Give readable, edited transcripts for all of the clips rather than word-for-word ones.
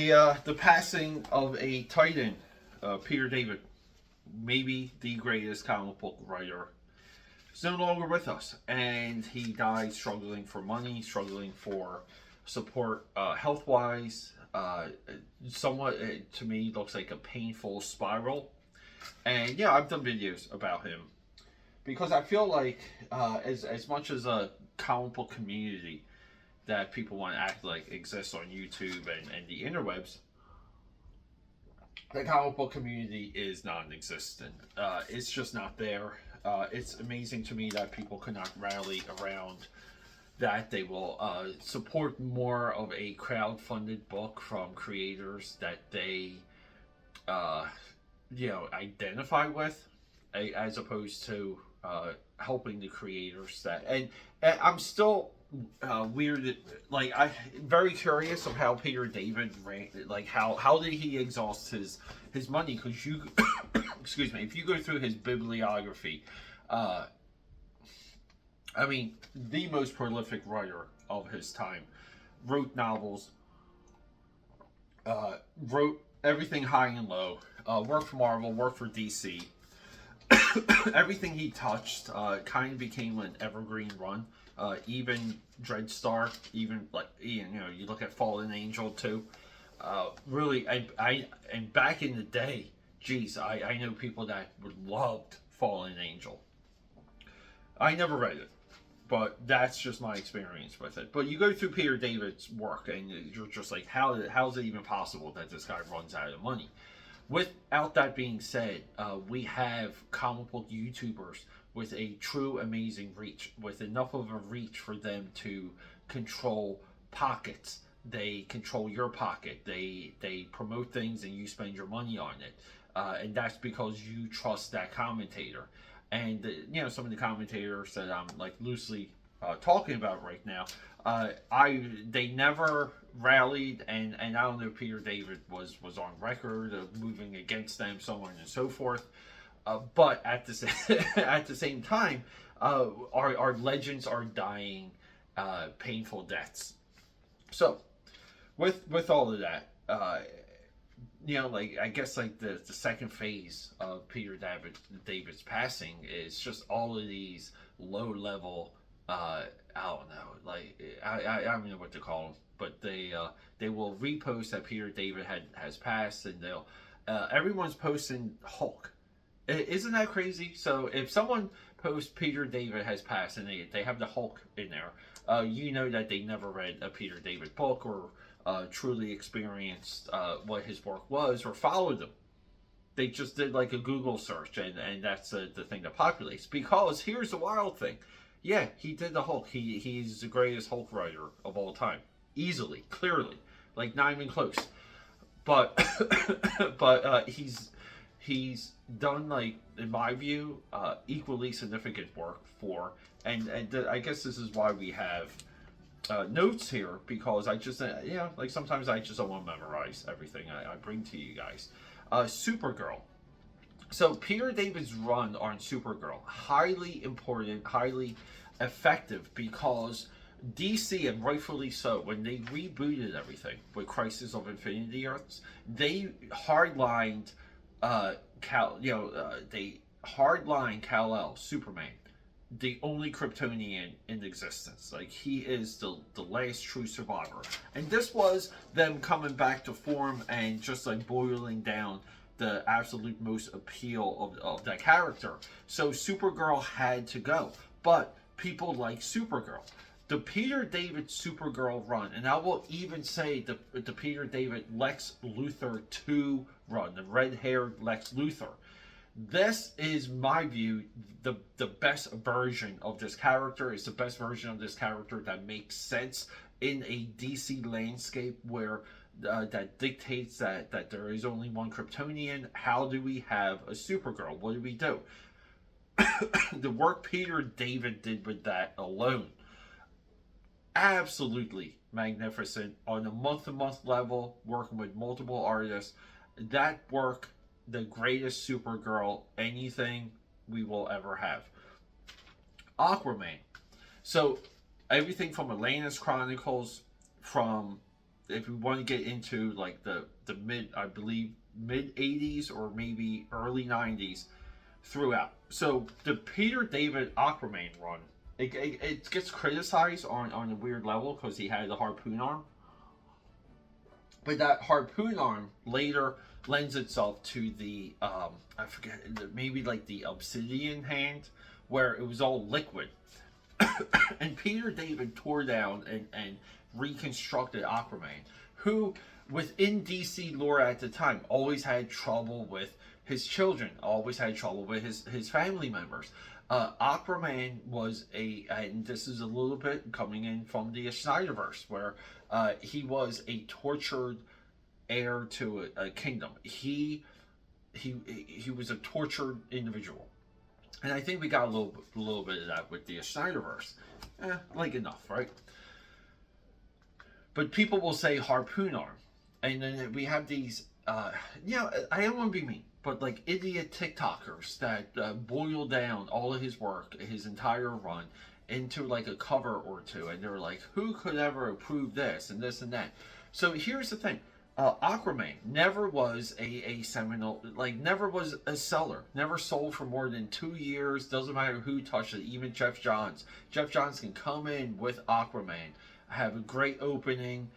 The passing of a titan, Peter David, maybe the greatest comic book writer, is no longer with us, and he died struggling for money, struggling for support, health wise. Somewhat, to me, looks like a painful spiral. And yeah, I've done videos about him because I feel like, as much as a comic book community that people want to act like exists on YouTube and the interwebs, the comic book community is non-existent. It's just not there. It's amazing to me that people cannot rally around that. They will support more of a crowd-funded book from creators that they, identify with, as opposed to helping the creators that. And I'm still weird. Like, I very curious of how Peter David ran. Like, how did he exhaust his money? Because you, excuse me, if you go through his bibliography, I mean, the most prolific writer of his time, wrote novels, wrote everything high and low, worked for Marvel, worked for DC. Everything he touched kind of became an evergreen run. Even Dreadstar, even like you look at Fallen Angel too. Really, and back in the day, geez, I know people that loved Fallen Angel. I never read it, but that's just my experience with it. But you go through Peter David's work, and you're just like, how is it even possible that this guy runs out of money? Without that being said, we have comic book YouTubers with a true amazing reach, with enough of a reach for them to control pockets. They control your pocket. They promote things and you spend your money on it. And that's because you trust that commentator. And some of the commentators that I'm like loosely talking about right now, they never rallied, and I don't know if Peter David was on record of moving against them, so on and so forth. But at the same time, our legends are dying painful deaths. So with all of that, like I guess like the second phase of Peter David's passing is just all of these low level. I don't know, like I don't know what to call them, but they will repost that Peter David has passed, and they'll everyone's posting Hulk. Isn't that crazy? So if someone posts Peter David has passed and they have the Hulk in there, you know that they never read a Peter David book or truly experienced what his work was or followed him. They just did like a Google search, and that's the thing that populates. Because here's the wild thing. Yeah, he did the Hulk. He's the greatest Hulk writer of all time. Easily, clearly. Like, not even close. But he's done, like, in my view, equally significant work for, and I guess this is why we have notes here, because I just, like sometimes I just don't want to memorize everything I bring to you guys. Supergirl. So Peter David's run on Supergirl, highly important, highly effective, because DC, and rightfully so, when they rebooted everything with Crisis of Infinity Earths, they hardlined they hardlined Kal-El, Superman, the only Kryptonian in existence. Like, he is the last true survivor. And this was them coming back to form and just like boiling down the absolute most appeal of that character. So Supergirl had to go. But people like Supergirl. The Peter David Supergirl run, and I will even say the Peter David Lex Luthor 2 run, the red-haired Lex Luthor. This is my view, the best version of this character. It's the best version of this character that makes sense in a DC landscape where that dictates that there is only one Kryptonian. How do we have a Supergirl? What do we do? The work Peter David did with that alone, absolutely magnificent. On a month-to-month level, working with multiple artists, that work, the greatest Supergirl anything we will ever have. Aquaman. So everything from Atlantis Chronicles, from if we want to get into like the mid, I believe mid 80s or maybe early 90s throughout. So the Peter David Aquaman run, it gets criticized on a weird level because he had the harpoon arm, but that harpoon arm later lends itself to the I forget, maybe like the obsidian hand, where it was all liquid. And Peter David tore down and reconstructed Aquaman, who within DC lore at the time always had trouble with his children, always had trouble with his family members. Aquaman was and this is a little bit coming in from the Snyderverse, where he was a tortured heir to a kingdom. He was a tortured individual, and I think we got a little bit of that with the Snyderverse. Like enough, right? But people will say harpoon arm, and then we have these. I don't want to be mean, but like idiot TikTokers that boil down all of his work, his entire run, into like a cover or two, and they're like, who could ever approve this and this and that? So here's the thing. Aquaman never was a seminal, like never was a seller, never sold for more than 2 years. Doesn't matter who touched it, even Jeff Johns. Jeff Johns can come in with Aquaman, have a great opening,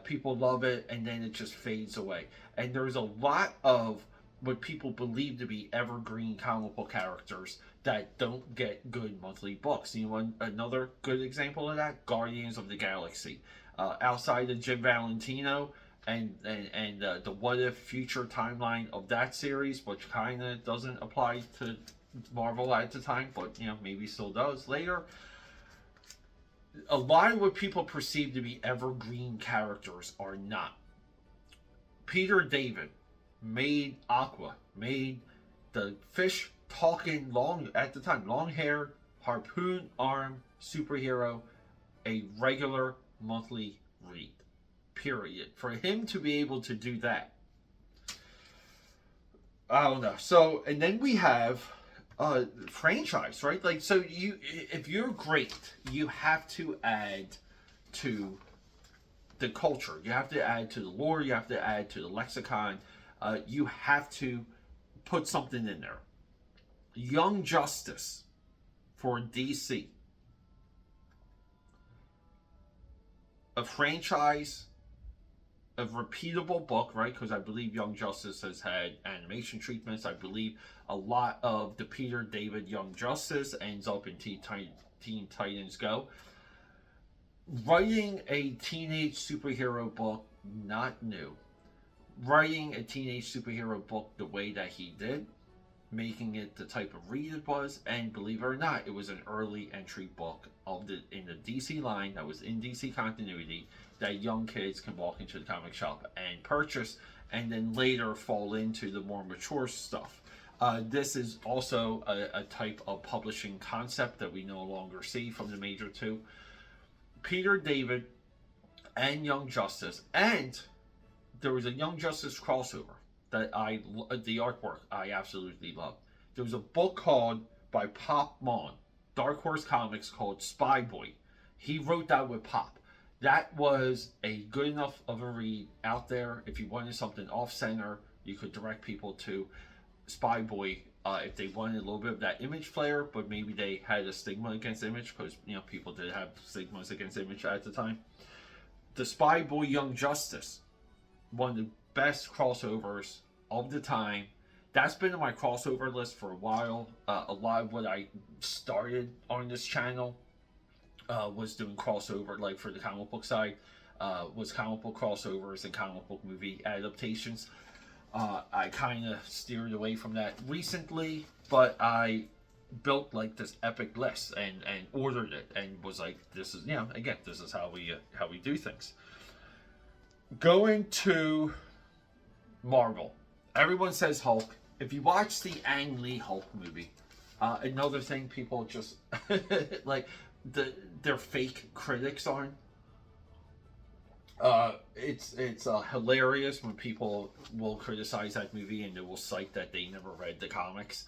people love it, and then it just fades away. And there's a lot of what people believe to be evergreen comic book characters that don't get good monthly books. You know, another good example of that, Guardians of the Galaxy. Outside of Jim Valentino, and the what if future timeline of that series, which kind of doesn't apply to Marvel at the time, but you know, maybe still does later. A lot of what people perceive to be evergreen characters are not. Peter David made Aqua, made the fish talking long at the time, long haired, harpoon arm superhero, a regular monthly read. Period. For him to be able to do that, I don't know. So, and then we have franchise, right? Like, so if you're great, you have to add to the culture. You have to add to the lore. You have to add to the lexicon. You have to put something in there. Young Justice for DC, a franchise, a repeatable book, right? Because I believe Young Justice has had animation treatments. I believe a lot of the Peter David Young Justice ends up in Teen Titans Go. Writing a teenage superhero book, not new. Writing a teenage superhero book the way that he did, making it the type of read it was, and believe it or not, it was an early entry book in the DC line that was in DC continuity, that young kids can walk into the comic shop and purchase, and then later fall into the more mature stuff. This is also a type of publishing concept that we no longer see from the major two. Peter David and Young Justice, and there was a Young Justice crossover that the artwork I absolutely love. There was a book called by Pop Mon, Dark Horse Comics, called Spy Boy. He wrote that with Pop. That was a good enough of a read out there. If you wanted something off-center, you could direct people to Spy Boy if they wanted a little bit of that Image flair, but maybe they had a stigma against Image, because you know, people did have stigmas against Image at the time. The Spy Boy Young Justice, one of the best crossovers of the time. That's been on my crossover list for a while. A lot of what I started on this channel was doing crossover, like for the comic book side, was comic book crossovers and comic book movie adaptations. I kind of steered away from that recently, but I built like this epic list and ordered it and was like, this is, you know, again, this is how we do things. Going to Marvel, everyone says Hulk. If you watch the Ang Lee Hulk movie, another thing people just like they're fake critics on. It's hilarious when people will criticize that movie and they will cite that they never read the comics.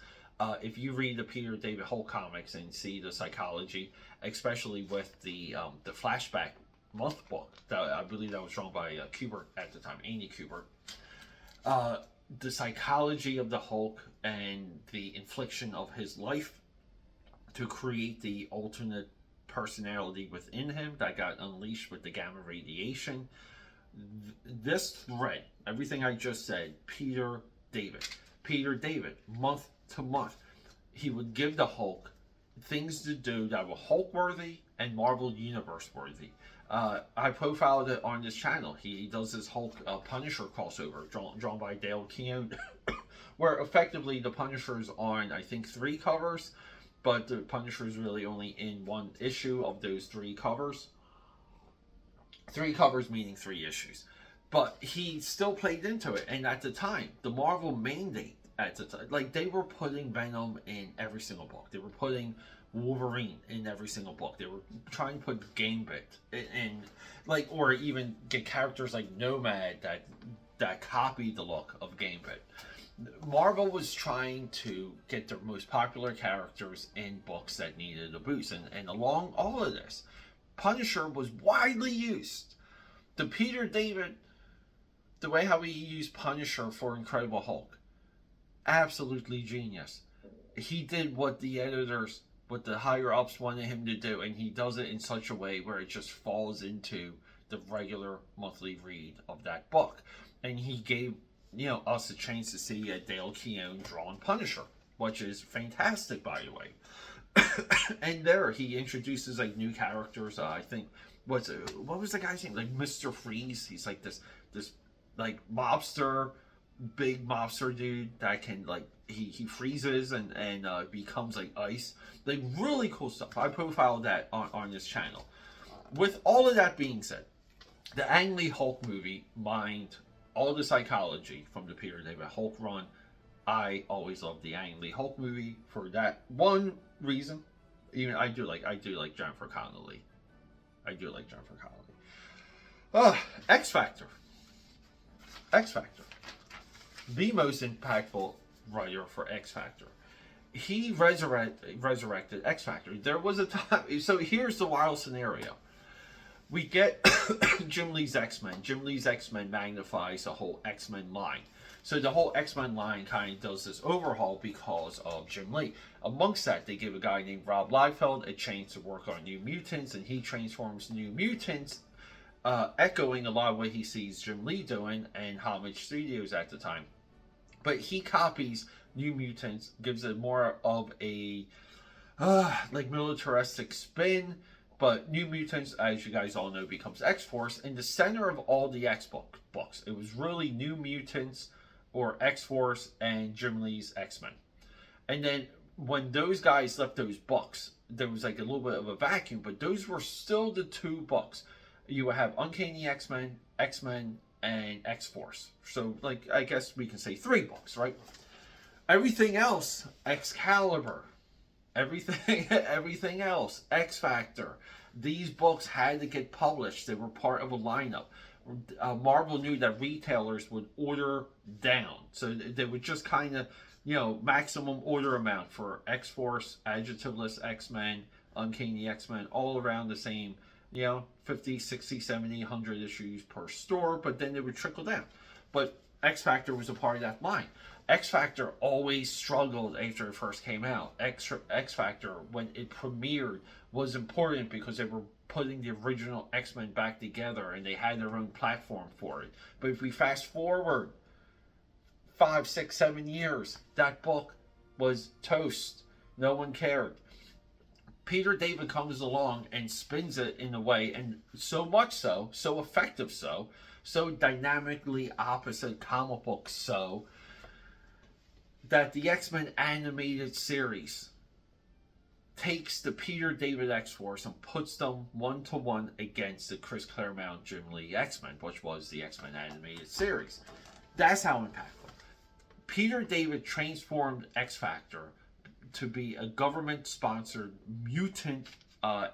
If you read the Peter David Hulk comics and see the psychology, especially with the flashback month book. That I believe that was drawn by Kubert at the time, Andy Kubert. Uh, the psychology of the Hulk and the infliction of his life to create the alternate personality within him that got unleashed with the gamma radiation. This thread, everything I just said, Peter David, month to month, he would give the Hulk things to do that were Hulk worthy and Marvel Universe worthy. I profiled it on this channel. He does this Hulk Punisher crossover drawn by Dale Keown, where effectively the Punisher's on, I think, 3 covers, but the Punisher's really only in 1 issue of those 3 covers. 3 covers meaning 3 issues. But he still played into it, and at the time, the Marvel mandate at the time, like, they were putting Venom in every single book. They were putting Wolverine in every single book. They were trying to put Gambit in, like, or even get characters like Nomad that copied the look of Gambit. Marvel was trying to get their most popular characters in books that needed a boost, and along all of this, Punisher was widely used. The Peter David, the way how he used Punisher for Incredible Hulk, absolutely genius. He did what the editors, what the higher ups wanted him to do, and he does it in such a way where it just falls into the regular monthly read of that book. And he gave, us a chance to see a Dale Keown drawn Punisher, which is fantastic, by the way. And there he introduces like new characters. I think what was the guy's name? Like Mr. Freeze. He's like this like big mobster dude that can, like, he freezes and becomes like ice. Like, really cool stuff. I profiled that on this channel. With all of that being said, the Ang Lee Hulk movie mined all the psychology from the Peter David Hulk run. I always loved the Ang Lee Hulk movie for that one reason. Even I do like Jennifer Connelly. X Factor. The most impactful writer for X Factor. He resurrected X Factor. There was a time. So here's the wild scenario. We get Jim Lee's X-Men. Jim Lee's X-Men magnifies the whole X-Men line. So the whole X-Men line kind of does this overhaul because of Jim Lee. Amongst that, they give a guy named Rob Liefeld a chance to work on New Mutants, and he transforms New Mutants, echoing a lot of what he sees Jim Lee doing and Homage Studios at the time. But he copies New Mutants, gives it more of a like militaristic spin. But New Mutants, as you guys all know, becomes X-Force. In the center of all the X books, it was really New Mutants or X-Force and Jim Lee's X-Men. And then when those guys left those books, there was like a little bit of a vacuum, but those were still the 2 books. You would have Uncanny X-Men, X-Men, and X-Force. So, like, I guess we can say 3 books, right? Everything else, Excalibur, everything else, X Factor. These books had to get published. They were part of a lineup. Marvel knew that retailers would order down, so they would just kind of, maximum order amount for X-Force, Adjectiveless X-Men, Uncanny X-Men, all around the same, 50, 60, 70, 100 issues per store, but then they would trickle down. But X Factor was a part of that line. X Factor always struggled after it first came out. X Factor, when it premiered, was important because they were putting the original X-Men back together and they had their own platform for it. But if we fast forward 5, 6, 7 years, that book was toast. No one cared. Peter David comes along and spins it in a way, and so much so effective so dynamically opposite comic book that the X-Men animated series takes the Peter David X-Force and puts them 1-to-1 against the Chris Claremont Jim Lee X-Men, which was the X-Men animated series. That's how impactful. Peter David transformed X Factor to be a government-sponsored mutant they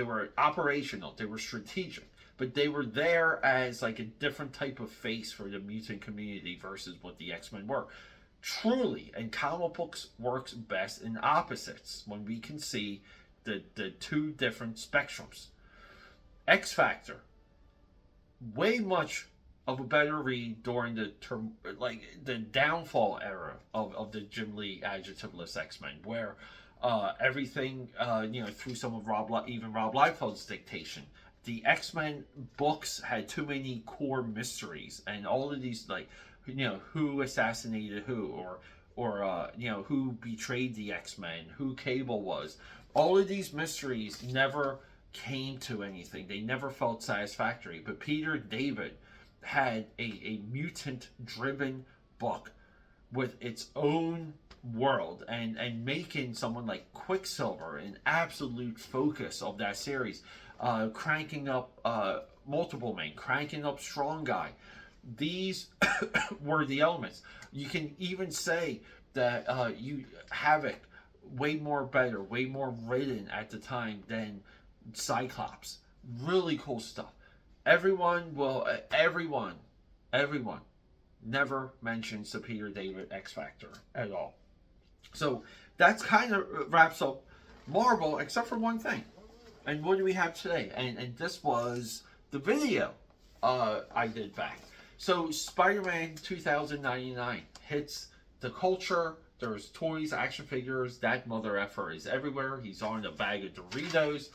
were operational, they were strategic, but they were there as like a different type of face for the mutant community versus what the X-Men were. Truly, and comic books works best in opposites, when we can see the two different spectrums. X Factor, way much of a better read during the downfall era of the Jim Lee adjectiveless X-Men, where everything through some of Rob Liefeld's dictation, the X-Men books had too many core mysteries, and all of these who assassinated who, or who betrayed the X-Men, who Cable was. All of these mysteries never came to anything. They never felt satisfactory. But Peter David had a mutant driven book with its own world, and making someone like Quicksilver an absolute focus of that series, cranking up Multiple Man, cranking up Strong Guy. These were the elements. You can even say that you Havoc, way more better, way more written at the time than Cyclops. Really cool stuff. Everyone never mentions the Peter David X Factor at all. So that's kind of wraps up Marvel, except for one thing. And what do we have today? And this was the video I did back. So Spider-Man 2099 hits the culture. There's toys, action figures. That mother effer is everywhere. He's on a bag of Doritos.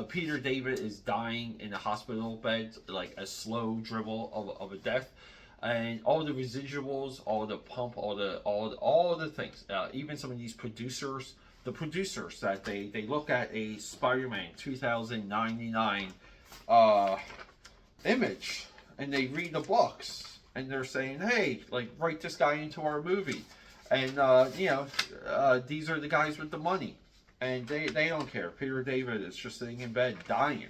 Peter David is dying in a hospital bed, like a slow dribble of a death. And all the residuals, all the pump, all the things. Even some of these producers, that they look at a Spider-Man 2099 image, and they read the books, and they're saying, hey, like, write this guy into our movie. And these are the guys with the money, and they don't care. Peter David is just sitting in bed dying.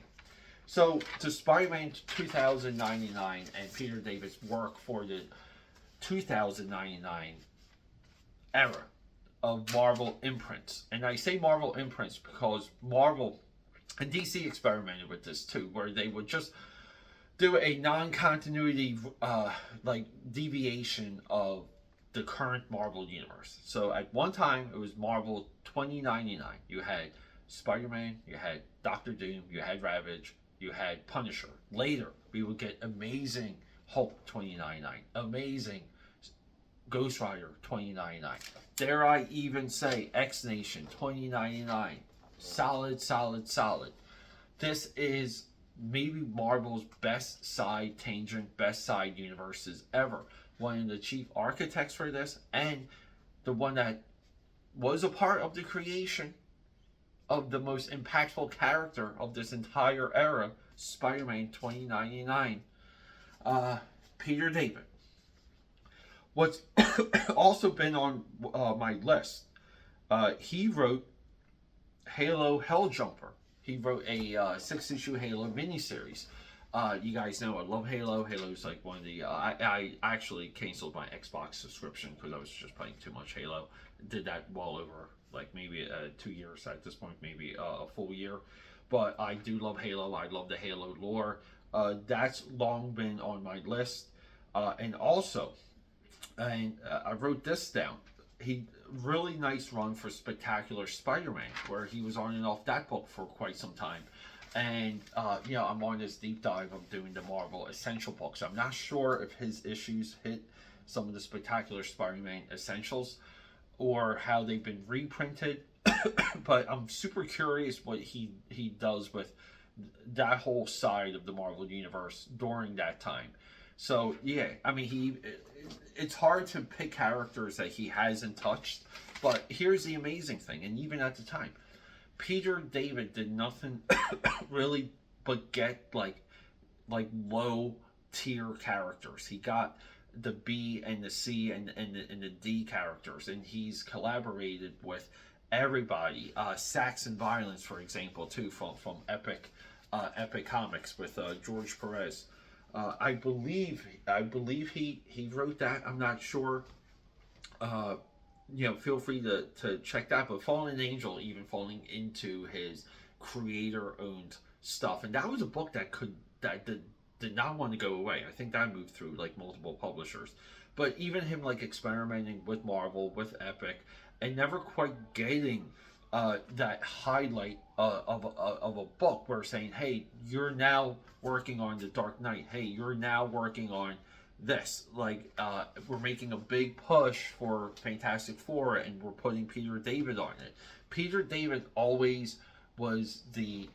So to Spider-Man 2099 and Peter David's work for the 2099 era of Marvel imprints. And I say Marvel imprints because Marvel and DC experimented with this too, where they would just do a non-continuity deviation of the current Marvel universe. So at one time it was Marvel 2099. You had Spider-Man, you had Doctor Doom, you had Ravage, you had Punisher. Later we would get Amazing Hulk 2099, Amazing Ghost Rider 2099. Dare I even say X-Nation 2099. Solid. This is maybe Marvel's best side tangent, best side universes ever. One of the chief architects for this, and the one that was a part of the creation of the most impactful character of this entire era, Spider-Man 2099, Peter David. What's also been on my list, he wrote Halo Helljumper. He wrote a 6-issue Halo miniseries. You guys know I love Halo. Halo's like one of the... I actually canceled my Xbox subscription because I was just playing too much Halo. Did that well over like maybe 2 years at this point, maybe a full year. But I do love Halo. I love the Halo lore. That's long been on my list. And also, I wrote this down. He really nice run for Spectacular Spider-Man, where he was on and off that book for quite some time. And I'm on this deep dive of doing the Marvel Essential books. I'm not sure if his issues hit some of the Spectacular Spider-Man Essentials or how they've been reprinted, but I'm super curious what he does with that whole side of the Marvel universe during that time. So yeah, I mean, it's hard to pick characters that he hasn't touched, but here's the amazing thing, and even at the time, Peter David did nothing really but get like low tier characters. He got the B and the C and the D characters, and he's collaborated with everybody. Saxon Violence, for example, too, from Epic Comics with George Perez. I believe he wrote that. I'm not sure. Feel free to check that. But Fallen Angel even falling into his creator-owned stuff, and that was a book that did not want to go away. I think that moved through like multiple publishers. But even him like experimenting with Marvel, with Epic, and never quite getting that highlight of a book where saying, hey, you're now working on the Dark Knight. Hey, you're now working on this. Like, we're making a big push for Fantastic Four, and we're putting Peter David on it. Peter David always was the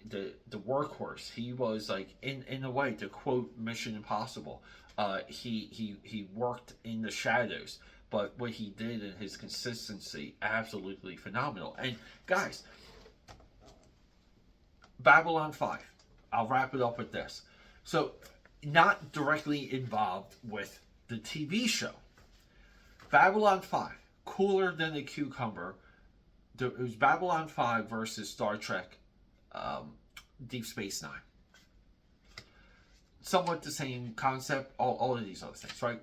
workhorse. He was like, in a way, to quote Mission Impossible, he worked in the shadows, but what he did and his consistency, absolutely phenomenal. And guys, Babylon 5, I'll wrap it up with this. So, not directly involved with the TV show. Babylon 5, cooler than a cucumber. It was Babylon 5 versus Star Trek Deep Space Nine. Somewhat the same concept, all of these other things, right?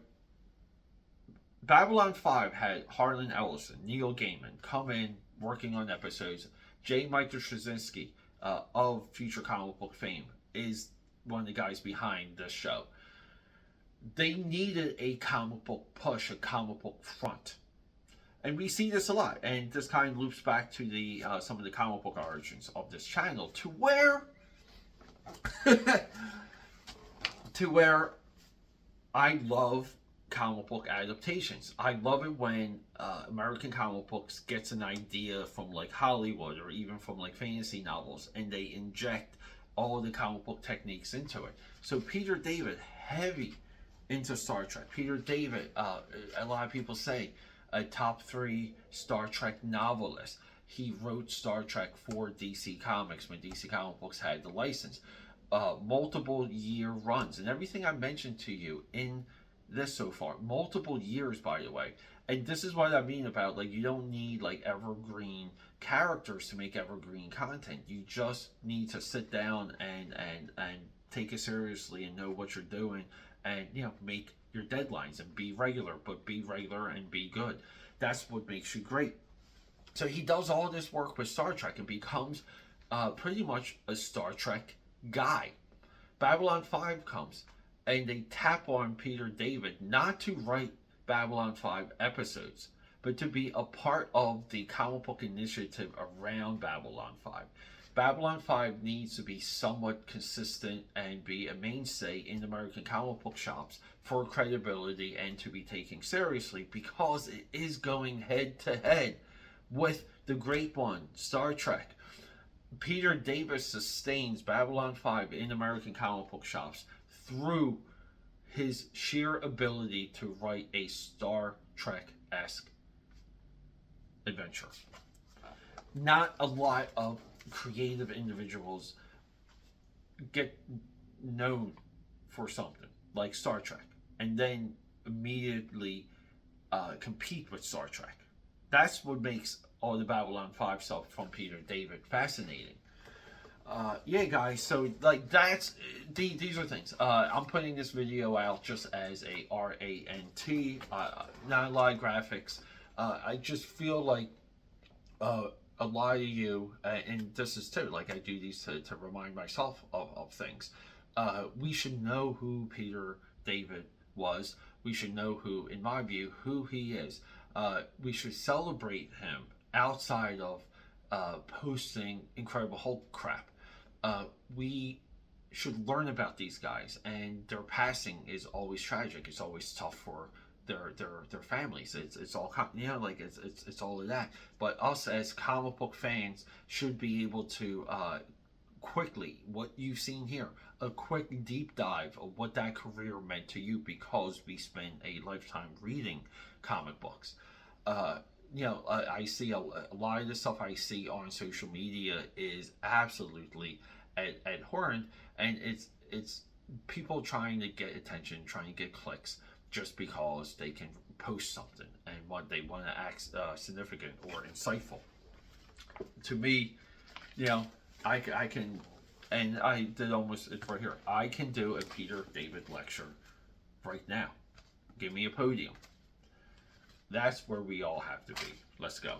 Babylon 5 had Harlan Ellison, Neil Gaiman come in working on episodes. J. Michael Straczynski of future comic book fame is one of the guys behind this show. They needed a comic book push, a comic book front. And we see this a lot, and this kind of loops back to the some of the comic book origins of this channel, to where I love comic book adaptations. I love it when American comic books gets an idea from like Hollywood or even from like fantasy novels, and they inject all the comic book techniques into it. So Peter David, heavy into Star Trek. Peter David, a lot of people say, a top 3 Star Trek novelist. He wrote Star Trek for DC Comics when DC Comic Books had the license. Multiple year runs, and everything I mentioned to you in this so far, multiple years, by the way. And this is what I mean about, like, you don't need like evergreen characters to make evergreen content. You just need to sit down and take it seriously and know what you're doing, and make your deadlines and be regular, but be regular and be good. That's what makes you great. So he does all this work with Star Trek and becomes pretty much a Star Trek guy. Babylon 5 comes, and they tap on Peter David not to write Babylon 5 episodes, but to be a part of the comic book initiative around Babylon 5. Babylon 5 needs to be somewhat consistent and be a mainstay in American comic book shops for credibility and to be taken seriously, because it is going head to head with the great one, Star Trek. Peter David sustains Babylon 5 in American comic book shops through his sheer ability to write a Star Trek-esque adventure. Not a lot of creative individuals get known for something like Star Trek and then immediately compete with Star Trek. That's what makes all the Babylon 5 stuff from Peter David fascinating. Yeah, guys, so like these are things. I'm putting this video out just as a RANT, not a lot of graphics. I just feel like a lot of you, and this is too, like I do these to remind myself of things. We should know who Peter David was. We should know who, in my view, who he is. We should celebrate him outside of posting Incredible Hulk crap. We should learn about these guys, and their passing is always tragic. It's always tough for their families. It's all, like it's all of that. But us as comic book fans should be able to quickly, what you've seen here, a quick deep dive of what that career meant to you, because we spent a lifetime reading comic books. I see a lot of the stuff I see on social media is absolutely abhorrent, and it's people trying to get attention, trying to get clicks, just because they can post something and what they want to act significant or insightful. To me, I can, and I did almost it right here. I can do a Peter David lecture right now. Give me a podium. That's where we all have to be. Let's go.